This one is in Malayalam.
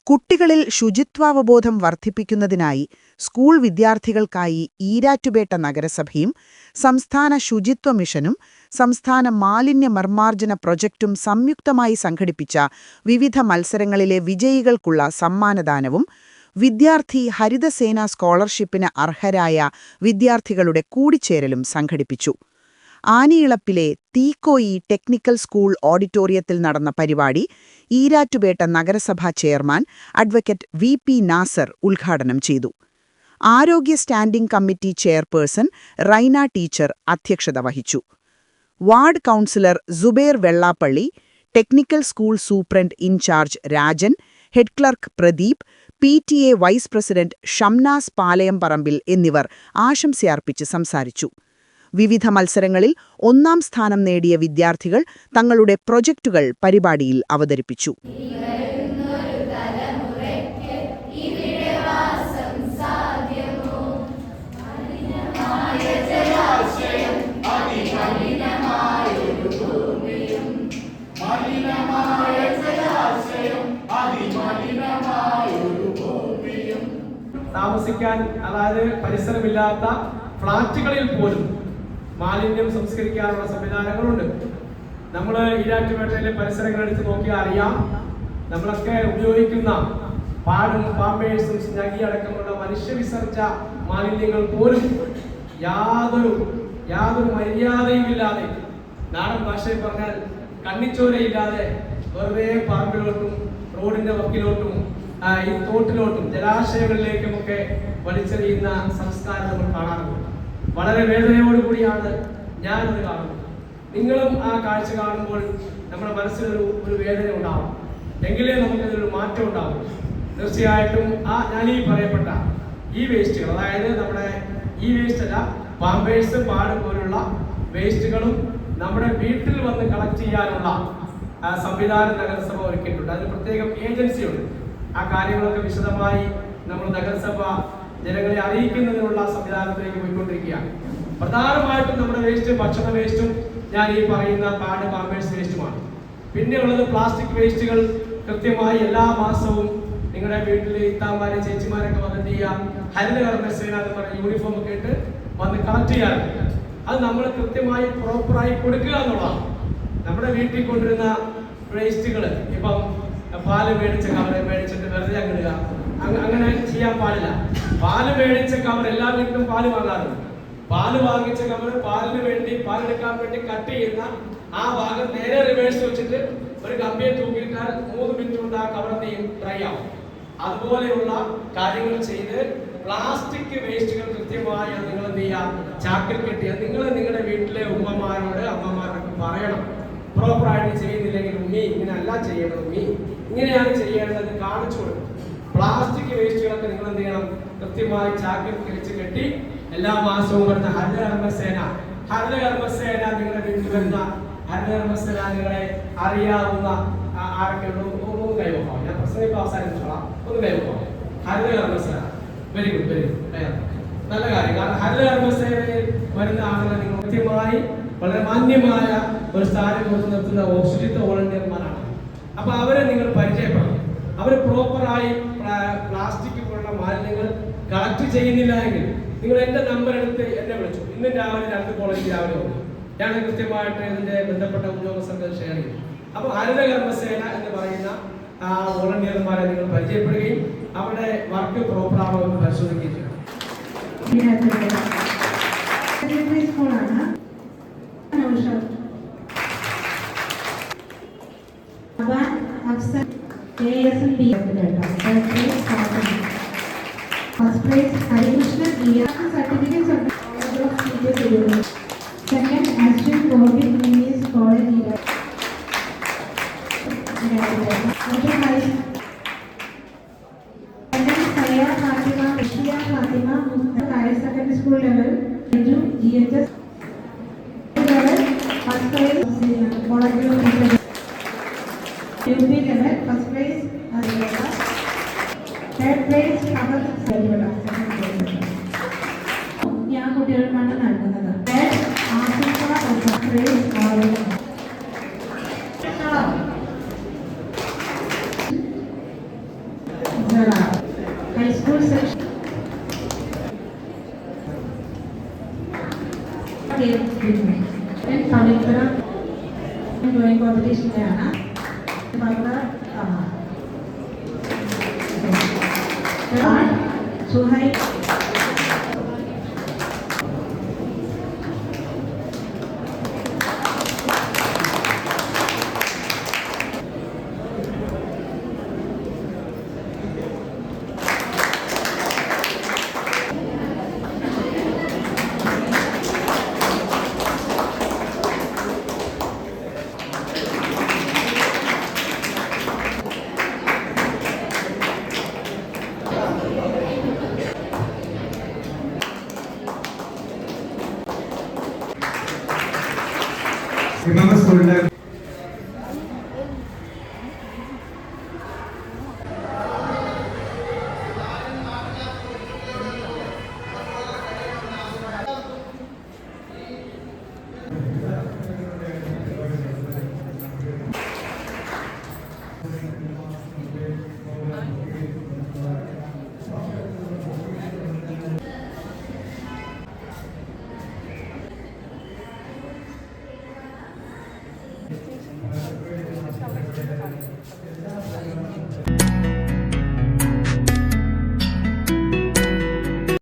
കുട്ടികളിൽ ശുചിത്വാവബോധം വർദ്ധിപ്പിക്കുന്നതിനായി സ്കൂൾ വിദ്യാർത്ഥികൾക്കായി ഈരാറ്റുപേട്ട നഗരസഭയും സംസ്ഥാന ശുചിത്വ മിഷനും സംസ്ഥാന മാലിന്യ നിർമ്മാർജ്ജന പ്രൊജക്ടും സംയുക്തമായി സംഘടിപ്പിച്ച വിവിധ മത്സരങ്ങളിലെ വിജയികൾക്കുള്ള സമ്മാനദാനവും വിദ്യാർത്ഥി ഹരിതസേന സ്കോളർഷിപ്പിന് അർഹരായ വിദ്യാർത്ഥികളുടെ കൂടിച്ചേരലും സംഘടിപ്പിച്ചു. ആനിയിളപ്പിലെ തീക്കോയി ടെക്നിക്കൽ സ്കൂൾ ഓഡിറ്റോറിയത്തിൽ നടന്ന പരിപാടി ഈരാറ്റുപേട്ട നഗരസഭാ ചെയർമാൻ അഡ്വക്കേറ്റ് വി.പി. നാസർ ഉദ്ഘാടനം ചെയ്തു. ആരോഗ്യ standing committee chairperson Raina teacher അധ്യക്ഷത വഹിച്ചു. Ward councillor Subair Vellappally, technical school superintendent in charge Rajan, head clerk Pradeep, PTA vice president Shamnas Palayamparambil എന്നിവർ ആശംസയർപ്പിച്ച് സംസാരിച്ചു. വിവിധ മത്സരങ്ങളിൽ ഒന്നാം സ്ഥാനം നേടിയ വിദ്യാർത്ഥികൾ തങ്ങളുടെ പ്രൊജക്ടുകൾ പരിപാടിയിൽ അവതരിപ്പിച്ചു. താമസിക്കാൻ, അതായത് പരിസരമില്ലാത്ത ഫ്ളാറ്റുകളിൽ പോലും മാലിന്യം സംസ്കരിക്കാനുള്ള സംവിധാനങ്ങളുണ്ട്. നമ്മൾ ഈരാറ്റുപേട്ടയിലെ പരിസരങ്ങൾ എടുത്ത് നോക്കിയാൽ അറിയാം, നമ്മളൊക്കെ ഉപയോഗിക്കുന്ന പാടും പാമ്പേഴ്സും സ്നഗി അടക്കമുള്ള മനുഷ്യവിസർജ മാലിന്യങ്ങൾ പോലും യാതൊരു മര്യാദയുമില്ലാതെ, നാടൻ ഭാഷയിൽ പറഞ്ഞാൽ കണ്ണിച്ചോരയില്ലാതെ വെറുതെ പറമ്പിലോട്ടും റോഡിന്റെ വക്കിലോട്ടും ഈ തോട്ടിലോട്ടും ജലാശയങ്ങളിലേക്കുമൊക്കെ വലിച്ചെറിയുന്ന സംസ്കാരം നമ്മൾ കാണാറുണ്ട്. വളരെ വേദനയോടുകൂടിയാണ് ഞാനത് കാണുന്നത്. നിങ്ങളും ആ കാഴ്ച കാണുമ്പോൾ നമ്മുടെ മനസ്സിലൊരു വേദന ഉണ്ടാവും. എങ്കിലേ നമുക്കതിലൊരു മാറ്റം ഉണ്ടാവും. തീർച്ചയായിട്ടും ഞാൻ ഈ പറയപ്പെട്ട ഈ വേസ്റ്റുകൾ, അതായത് നമ്മുടെ ഈ വേസ്റ്റ് അല്ല, പാമ്പേഴ്സ്, പാട് പോലുള്ള വേസ്റ്റുകളും നമ്മുടെ വീട്ടിൽ വന്ന് കളക്ട് ചെയ്യാനുള്ള സംവിധാനം നഗരസഭ ഒരുക്കിയിട്ടുണ്ട്. അതിന് പ്രത്യേകം ഏജൻസിയുണ്ട്. ആ കാര്യങ്ങളൊക്കെ വിശദമായി നമ്മൾ നഗരസഭ ജനങ്ങളെ അറിയിക്കുന്നതിനുള്ള സംവിധാനത്തിലേക്ക് പോയിക്കൊണ്ടിരിക്കുകയാണ്. പ്രധാനമായിട്ടും നമ്മുടെ വേസ്റ്റ് ഭക്ഷണ വേസ്റ്റും ഞാൻ ഈ പറയുന്ന പാട് പാമ്പേഴ്സ് വേസ്റ്റുമാണ്. പിന്നെ ഉള്ളത് പ്ലാസ്റ്റിക് വേസ്റ്റുകൾ കൃത്യമായി എല്ലാ മാസവും നിങ്ങളുടെ വീട്ടിൽ ഇത്താമാരെ ചേച്ചിമാരൊക്കെ വന്നിട്ട് ചെയ്യാം, ഹരിതകർമ്മസേന എന്ന് പറഞ്ഞ യൂണിഫോം ഒക്കെ ഇട്ട് വന്ന് കളക്ട് ചെയ്യാറുണ്ട്. അത് നമ്മൾ കൃത്യമായി പ്രോപ്പറായി കൊടുക്കുക എന്നുള്ളതാണ്. നമ്മുടെ വീട്ടിൽ കൊണ്ടുവരുന്ന വേസ്റ്റുകൾ, ഇപ്പം പാല് മേടിച്ച കവറ് മേടിച്ചിട്ട് വെറുതെ അങ്ങിടുക, അങ്ങനെ ചെയ്യാൻ പാടില്ല. പാല് മേടിച്ച കവർ, എല്ലാ വീട്ടിലും പാല് വാങ്ങാറുണ്ട്. പാല് വാങ്ങിച്ച കവർ പാലിന് വേണ്ടി, പാലെടുക്കാൻ വേണ്ടി കട്ട് ചെയ്യുന്ന ആ ഭാഗം നേരെ റിവേഴ്സ് വെച്ചിട്ട് ഒരു കമ്പിയെ തൂക്കിയിട്ടാൽ 3 മിനിറ്റ് കൊണ്ട് ആ കവർ ഡ്രൈ ആവും. അതുപോലെയുള്ള കാര്യങ്ങൾ ചെയ്ത് പ്ലാസ്റ്റിക് വേസ്റ്റുകൾ കൃത്യമായി നിങ്ങൾ എന്ത് ചെയ്യുക, ചാക്കിൽ കെട്ടിയ നിങ്ങൾ നിങ്ങളുടെ വീട്ടിലെ ഉമ്മമാരോട് അമ്മമാരോടൊക്കെ പറയണം. പ്രോപ്പറായിട്ട് ചെയ്യുന്നില്ലെങ്കിൽ ഉമ്മി ഇങ്ങനെയല്ല ചെയ്യണം, ഉമ്മി ഇങ്ങനെയാണ് ചെയ്യേണ്ടത് കാണിച്ചു കൊടുക്കും. പ്ലാസ്റ്റിക് വേസ്റ്റുകളൊക്കെ നിങ്ങൾ എന്ത് ചെയ്യണം, കൃത്യമായി ചാക്കിൽ തിരിച്ച് കെട്ടി എല്ലാ മാസവും വരുന്ന ഹരിതകർമ്മസേന നിങ്ങളുടെ വീട്ടിൽ വരുന്ന ഹരിതകർമ്മസേന നിങ്ങളെ അറിയാവുന്ന ആരൊക്കെ ഒന്ന് കൈവക്കാം. ഞാൻ പ്രസംഗം അവസാനിച്ചോളാം. ഒന്ന് കൈവക്കാം. ഹരിതകർമ്മസേന വെരി ഗുഡ് നല്ല കാര്യം. കാരണം ഹരിതകർമ്മസേനയിൽ വരുന്ന ആളുകളെ നിങ്ങൾ കൃത്യമായി വളരെ മാന്യമായ ഒരു സ്ഥാനം കൊടുത്ത് നിർത്തുന്ന ശുചിത്വ വോളണ്ടിയർമാരാണ്. അപ്പൊ അവരെ നിങ്ങൾ പരിചയപ്പെടണം. അവർ പ്രോപ്പറായി പ്ലാസ്റ്റിക് പോലുള്ള മാലിന്യങ്ങൾ കളക്ട് ചെയ്യുന്നില്ല എങ്കിൽ നിങ്ങൾ എൻ്റെ നമ്പർ എടുത്ത് എന്നെ വിളിച്ചു. ഇന്ന് രാവിലെ 2 കോളേജ് രാവിലെ വന്നു. ഞാൻ കൃത്യമായിട്ട് ഇതിന്റെ ബന്ധപ്പെട്ട ഉദ്യോഗസ്ഥർക്ക് ഷെയർ ചെയ്തു. അപ്പോൾ ഹരിതകർമ്മസേന എന്ന് പറയുന്ന വോളണ്ടിയർമാരെ നിങ്ങൾ പരിചയപ്പെടുകയും അവരുടെ വർക്ക് പ്രോപ്പറാണോ എന്ന് പരിശോധിക്കുകയും ചെയ്യണം. First prize Harikrishna certificates of the second Ashwin Covid English College. Saya Fatima Higher Secondary School level into GHS level. First prize UP level. First prize third prize ഞാൻ കുട്ടികൾക്കാണ് നൽകുന്നത്. Ashara. High school section. And Pavitra drawing competition ആണ്. Pavitra Suhaib Remember school life.